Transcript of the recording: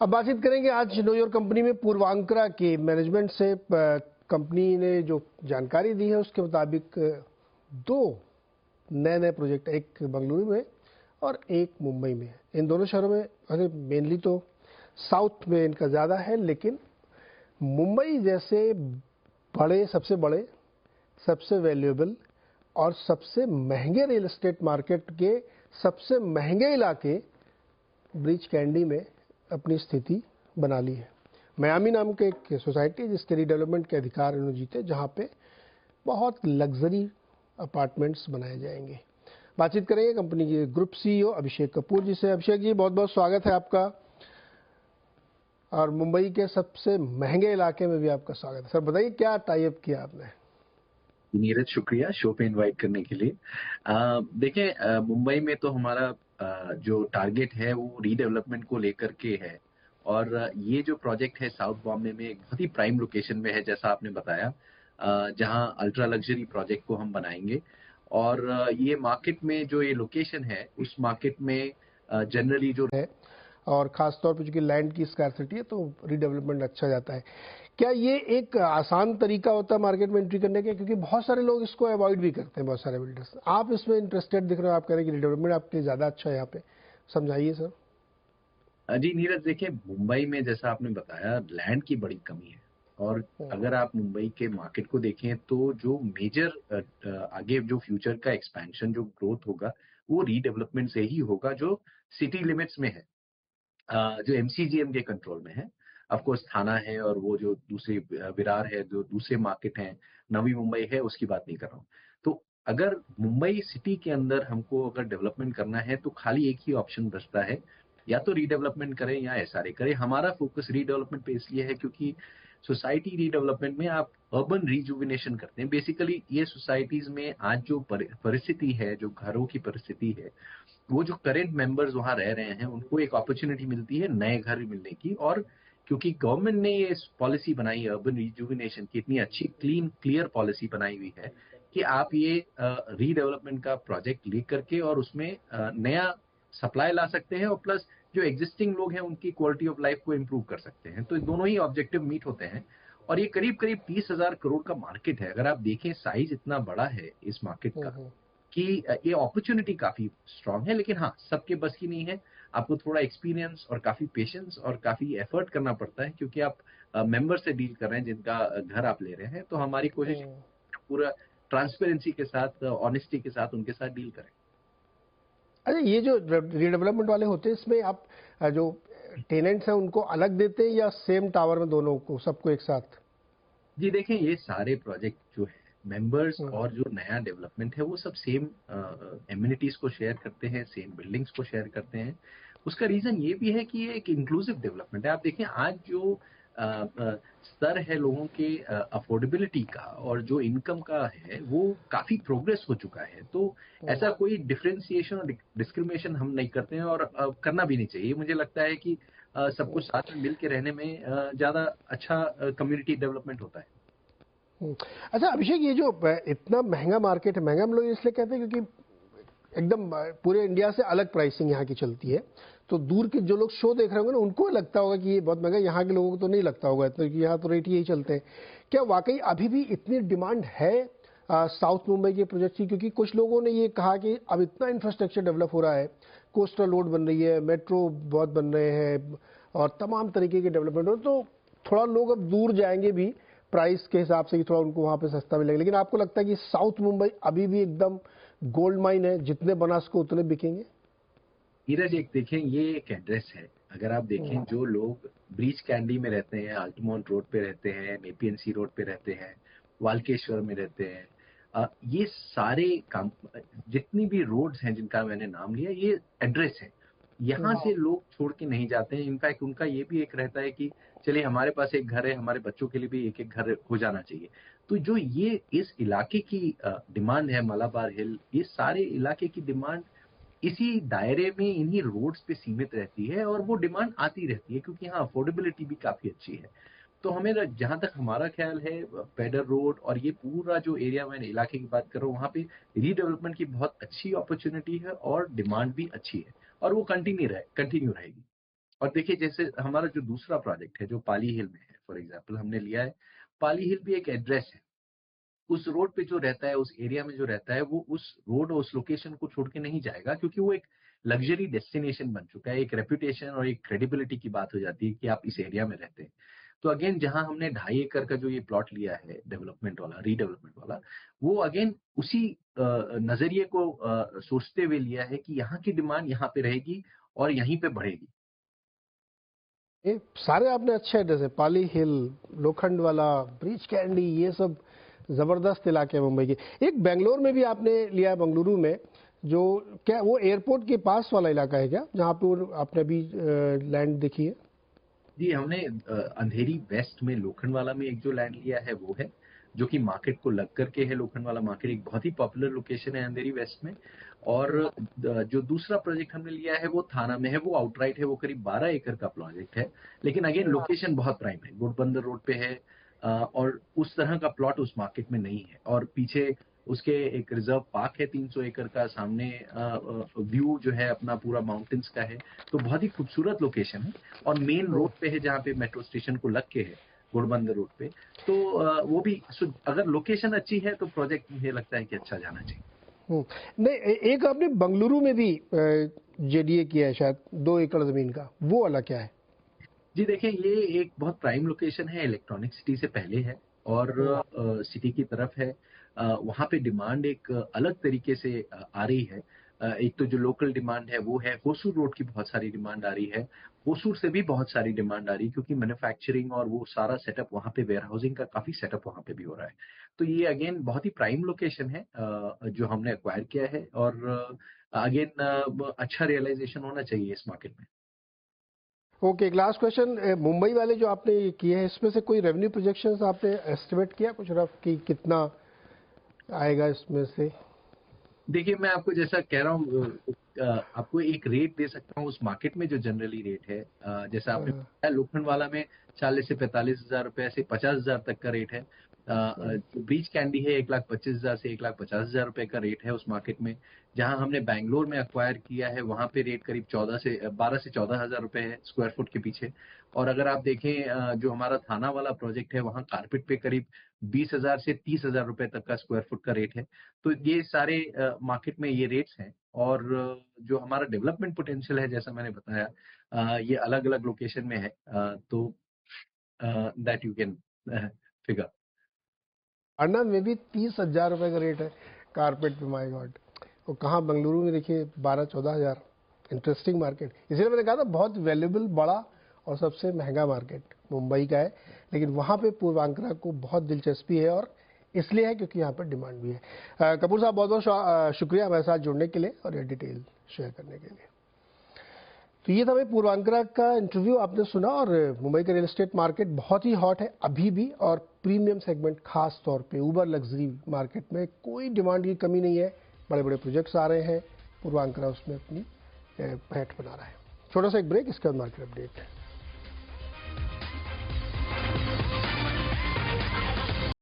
अब बातचीत करेंगे आज नो योर कंपनी में पूर्वांकरा के मैनेजमेंट से। कंपनी ने जो जानकारी दी है उसके मुताबिक दो नए नए प्रोजेक्ट, एक बंगलुरु में और एक मुंबई में। इन दोनों शहरों में अरे मेनली तो साउथ में इनका ज़्यादा है, लेकिन मुंबई जैसे सबसे बड़े, सबसे वैल्यूएबल और सबसे महंगे रियल एस्टेट मार्केट के सबसे महंगे इलाके ब्रीच कैंडी में अपनी स्थिति बना ली है। मियामी नाम के एक सोसाइटी जिसके रीडेवलपमेंट के अधिकार इन्होंने जीते, जहां पे बहुत लग्जरी अपार्टमेंट्स बनाए जाएंगे। बातचीत करेंगे कंपनी के ग्रुप सीईओ अभिषेक कपूर जी से। अभिषेक जी, बहुत बहुत स्वागत है आपका, और मुंबई के सबसे महंगे इलाके में भी आपका स्वागत है। सर बताइए, क्या टाई अप किया आपने? नीरज, शुक्रिया शो पे इनवाइट करने के लिए। देखिए, मुंबई में तो हमारा जो टारगेट है वो रीडेवलपमेंट को लेकर के है, और ये जो प्रोजेक्ट है साउथ बॉम्बे में एक बहुत ही प्राइम लोकेशन में है, जैसा आपने बताया, जहां अल्ट्रा लग्जरी प्रोजेक्ट को हम बनाएंगे। और ये मार्केट में जो ये लोकेशन है उस मार्केट में जनरली जो है, और खास तौर पर चूंकि लैंड की स्कैरसिटी है तो रीडेवलपमेंट अच्छा जाता है। क्या ये एक आसान तरीका होता है मार्केट में एंट्री करने के? क्योंकि बहुत सारे लोग इसको अवॉइड भी करते हैं, बहुत सारे बिल्डर्स। आप इसमें इंटरेस्टेड दिख रहे हो, आप कह रहे हैं कि रीडेवलपमेंट आपके लिए ज़्यादा अच्छा है यहाँ पे, समझाइए सर। जी नीरज, देखिए मुंबई में जैसा आपने बताया लैंड की बड़ी कमी है, और अगर आप मुंबई के मार्केट को देखें तो जो मेजर आगे जो फ्यूचर का एक्सपेंशन, जो ग्रोथ होगा वो रीडेवलपमेंट से ही होगा, जो सिटी लिमिट्स में है, जो एमसीजीएम के कंट्रोल में है। ऑफ कोर्स थाना है, और वो जो दूसरे विरार है, जो दूसरे मार्केट हैं, नवी मुंबई है, उसकी बात नहीं कर रहा हूँ। तो अगर मुंबई सिटी के अंदर हमको अगर डेवलपमेंट करना है तो खाली एक ही ऑप्शन बचता है, या तो रीडेवलपमेंट करें या एसआरए करें। हमारा फोकस रीडेवलपमेंट पे इसलिए है क्योंकि सोसाइटी रीडेवलपमेंट में आप अर्बन रिजुविनेशन करते हैं। बेसिकली ये सोसाइटीज में आज जो परिस्थिति है, जो घरों की परिस्थिति है, वो जो करेंट मेंबर्स वहां रह रहे हैं उनको एक अपॉर्चुनिटी मिलती है नए घर मिलने की। और क्योंकि गवर्नमेंट ने ये पॉलिसी बनाई है अर्बन रिजुविनेशन की, इतनी अच्छी क्लीन क्लियर पॉलिसी बनाई हुई है कि आप ये रीडेवलपमेंट का प्रोजेक्ट लेकर के और उसमें नया सप्लाई ला सकते हैं, और प्लस जो एग्जिस्टिंग लोग हैं उनकी क्वालिटी ऑफ लाइफ को इम्प्रूव कर सकते हैं। तो दोनों ही ऑब्जेक्टिव मीट होते हैं, और ये करीब करीब 30,000 करोड़ का मार्केट है। अगर आप देखें साइज इतना बड़ा है इस मार्केट का कि ये अपॉर्चुनिटी काफी स्ट्रांग है। लेकिन हाँ, सबके बस की नहीं है। आपको थोड़ा एक्सपीरियंस और काफी पेशेंस और काफी एफर्ट करना पड़ता है, क्योंकि आप मेंबर से डील कर रहे हैं जिनका घर आप ले रहे हैं। तो हमारी कोशिश पूरा ट्रांसपेरेंसी के साथ, ऑनेस्टी के साथ उनके साथ डील करें। अच्छा, ये जो रीडेवलपमेंट वाले होते हैं, इसमें आप जो टेनेंट्स हैं उनको अलग देते हैं या सेम टावर में दोनों को, सबको एक साथ? जी देखें, ये सारे प्रोजेक्ट जो है मेंबर्स और जो नया डेवलपमेंट है वो सब सेम एम्यूनिटीज को शेयर करते हैं, सेम बिल्डिंग्स को शेयर करते हैं। उसका रीजन ये भी है कि ये एक इंक्लूसिव डेवलपमेंट है। आप देखें आज जो स्तर है लोगों के अफोर्डेबिलिटी का और जो इनकम का है, वो काफी प्रोग्रेस हो चुका है। तो ऐसा कोई डिफ्रेंसिएशन और डिस्क्रिमिनेशन हम नहीं करते हैं, और करना भी नहीं चाहिए। मुझे लगता है कि सब कुछ साथ में मिल के रहने में ज्यादा अच्छा कम्युनिटी डेवलपमेंट होता है। अच्छा अभिषेक, ये जो इतना महंगा मार्केट है, महंगा हम लोग इसलिए कहते हैं क्योंकि एकदम पूरे इंडिया से अलग प्राइसिंग यहाँ की चलती है। तो दूर के जो लोग शो देख रहे होंगे ना, उनको लगता होगा कि ये बहुत महंगा, यहाँ के लोगों को तो नहीं लगता होगा इतना, क्योंकि यहाँ तो रेट यही चलते हैं। क्या वाकई अभी भी इतनी डिमांड है साउथ मुंबई के प्रोजेक्ट की? क्योंकि कुछ लोगों ने ये कहा कि अब इतना इंफ्रास्ट्रक्चर डेवलप हो रहा है, कोस्टल रोड बन रही है, मेट्रो बहुत बन रहे हैं, और तमाम तरीके के डेवलपमेंट हो, तो थोड़ा लोग अब दूर जाएंगे भी प्राइस के हिसाब से कि थोड़ा उनको वहाँ पे सस्ता मिलेगा। लेकिन आपको लगता है कि साउथ मुंबई अभी भी एकदम गोल्ड माइन है, जितने बना सको उतने बिकेंगे? नीरज, एक देखें, ये एक एड्रेस है। अगर आप देखें जो लोग ब्रीच कैंडी में रहते हैं, अल्टमोंट रोड पे रहते हैं, एपीएनसी रोड पे रहते हैं, वाल्केश्वर में रहते हैं, ये सारे काम, जितनी भी रोड्स हैं जिनका मैंने नाम लिया, ये एड्रेस है। यहाँ से लोग छोड़ के नहीं जाते हैं। इनफैक्ट उनका ये भी एक रहता है कि चलिए हमारे पास एक घर है, हमारे बच्चों के लिए भी एक एक घर हो जाना चाहिए। तो जो ये इस इलाके की डिमांड है, मलाबार हिल, ये सारे इलाके की डिमांड इसी दायरे में इन्हीं रोड्स पे सीमित रहती है, और वो डिमांड आती रहती है क्योंकि यहाँ अफोर्डेबिलिटी भी काफी अच्छी है। तो हमें जहां तक हमारा ख्याल है, पेडर रोड और ये पूरा जो एरिया, मैंने इलाके की बात कर रहा हूँ, वहाँ पे रीडेवलपमेंट की बहुत अच्छी अपॉर्चुनिटी है और डिमांड भी अच्छी है, और वो कंटिन्यू रहेगी। और देखिए जैसे हमारा जो दूसरा प्रोजेक्ट है जो पाली हिल में है, फॉर एग्जाम्पल हमने लिया है, पाली हिल भी एक एड्रेस है। उस रोड पे जो रहता है, उस एरिया में जो रहता है, वो उस रोड और उस लोकेशन को छोड़ के नहीं जाएगा, क्योंकि वो एक लग्जरी डेस्टिनेशन बन चुका है। एक रेपुटेशन और एक क्रेडिबिलिटी की बात हो जाती है कि आप इस एरिया में रहते हैं। तो अगेन जहां हमने 2.5 एकड़ का जो ये प्लॉट लिया है डेवलपमेंट वाला, रीडेवलपमेंट वाला, वो अगेन उसी नजरिए को सोचते हुए लिया है कि यहाँ की डिमांड यहाँ पे रहेगी और यहीं पे बढ़ेगी। ये सारे आपने अच्छे एड्रेस है, पाली हिल, लोखंड वाला, ब्रीच कैंडी, ये सब जबरदस्त इलाके हैं मुंबई के। एक बेंगलोर में भी आपने लिया है, बेंगलुरु में, जो क्या वो एयरपोर्ट के पास वाला इलाका है क्या, जहाँ पे आपने अभी लैंड देखी है? जी, हमने अंधेरी वेस्ट में लोखंडवाला में एक जो लैंड लिया है वो है, जो कि मार्केट को लग करके है। लोखंडवाला मार्केट एक बहुत ही पॉपुलर लोकेशन है अंधेरी वेस्ट में। और जो दूसरा प्रोजेक्ट हमने लिया है वो थाना में है, वो आउटराइट है, वो करीब 12 एकड़ का प्रोजेक्ट है। लेकिन अगेन लोकेशन बहुत प्राइम है, गुड़बंदर रोड पे है। और उस तरह का प्लॉट उस मार्केट में नहीं है। और पीछे उसके एक रिजर्व पार्क है 300 एकड़ का, सामने व्यू जो है अपना पूरा माउंटेन्स का है। तो बहुत ही खूबसूरत लोकेशन है और मेन रोड पे है, जहाँ पे मेट्रो स्टेशन को लग के है, घोड़बंदर रोड पे। तो वो भी अगर लोकेशन अच्छी है तो प्रोजेक्ट मुझे लगता है कि अच्छा जाना चाहिए। नहीं, एक आपने बंगलुरु में भी जेडीए किया है शायद, 2 एकड़ जमीन का, वो वाला क्या है? जी देखिए, ये एक बहुत प्राइम लोकेशन है, इलेक्ट्रॉनिक सिटी से पहले है और सिटी की तरफ है। वहाँ पे डिमांड एक अलग तरीके से आ रही है। एक तो जो लोकल डिमांड है वो है, होसूर रोड की बहुत सारी डिमांड आ रही है। होसूर से भी बहुत सारी डिमांड आ रही है, क्योंकि मैन्युफैक्चरिंग और वो सारा सेटअप वहाँ पे, वेयर हाउसिंग का काफी सेटअप वहाँ पे भी हो रहा है। तो ये अगेन बहुत ही प्राइम लोकेशन है जो हमने एक्वायर किया है। और अगेन अच्छा रियलाइजेशन होना चाहिए इस मार्केट में। ओके, एक लास्ट क्वेश्चन, मुंबई वाले जो आपने ये किए हैं, इसमें से कोई रेवेन्यू प्रोजेक्शंस आपने एस्टिमेट किया कुछ रफ कि कितना आएगा इसमें से? देखिए, मैं आपको जैसा कह रहा हूँ, आपको एक रेट दे सकता हूँ उस मार्केट में जो जनरली रेट है। जैसा आपने बताया, लोखंडवाला में 40 से 45 हजार रुपए से 50 हजार तक का रेट है। जो ब्रीच कैंडी है 1,25,000 से 1,50,000 रुपए का रेट है उस मार्केट में। जहां हमने बैंगलोर में अक्वायर किया है, वहां पे रेट करीब 12 से 14 हजार रुपए है स्क्वायर फुट के पीछे। और अगर आप देखें, जो हमारा थाना वाला प्रोजेक्ट है, वहां कारपेट पे करीब 20 हजार से 30 हजार रुपए तक का स्क्वायर फुट का रेट है। तो ये सारे मार्केट में ये रेट्स हैं। और जो हमारा डेवलपमेंट पोटेंशियल है, जैसा मैंने बताया, ये अलग अलग लोकेशन में है। तो दैट यू कैन फिगर। अन्ना में भी 30,000 रुपए का रेट है कारपेट पे, माय गॉड। और कहाँ बेंगलुरु में देखिए 12-14 हजार। इंटरेस्टिंग मार्केट, इसलिए मैंने कहा था बहुत वैल्यूबल, बड़ा और सबसे महंगा मार्केट मुंबई का है। लेकिन वहाँ पे पूर्वांकरा को बहुत दिलचस्पी है, और इसलिए है क्योंकि यहाँ पर डिमांड भी है। कपूर साहब, बहुत बहुत शुक्रिया हमारे साथ जुड़ने के लिए और ये डिटेल शेयर करने के लिए। तो ये था भाई पूर्वांकरा का इंटरव्यू आपने सुना। और मुंबई का रियल एस्टेट मार्केट बहुत ही हॉट है अभी भी, और प्रीमियम सेगमेंट खास तौर पे उबर लग्जरी मार्केट में कोई डिमांड की कमी नहीं है। बड़े बड़े प्रोजेक्ट्स आ रहे हैं, पूर्वांकरा उसमें अपनी पैठ बना रहा है। छोटा सा एक ब्रेक, इसके बाद मार्केट अपडेट।